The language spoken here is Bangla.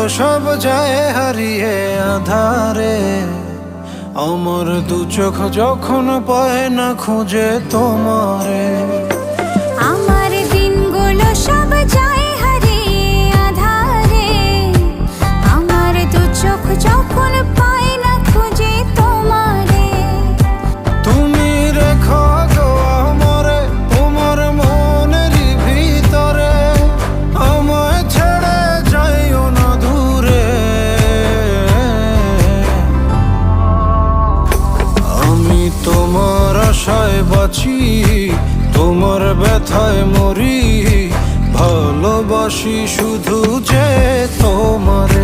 সব যায় হারিয়ে আধারে, আমার দু চোখ যখন পায় না খুঁজে তোমারে। আমার দিনগুলো সব যায় হারিয়ে আঁধারে, আমার দু চোখ যখন পায় না খুঁজে তোমারে। তুমি রেখো গো আমারে তোমার মনেরই ভিতরে, আমায় ছেড়ে যাইও না দূরে। আমি তোমার আশায় বাঁচি, তোমার ব্যথায় মরি, ভালোবাসি শুধু যে তোমার।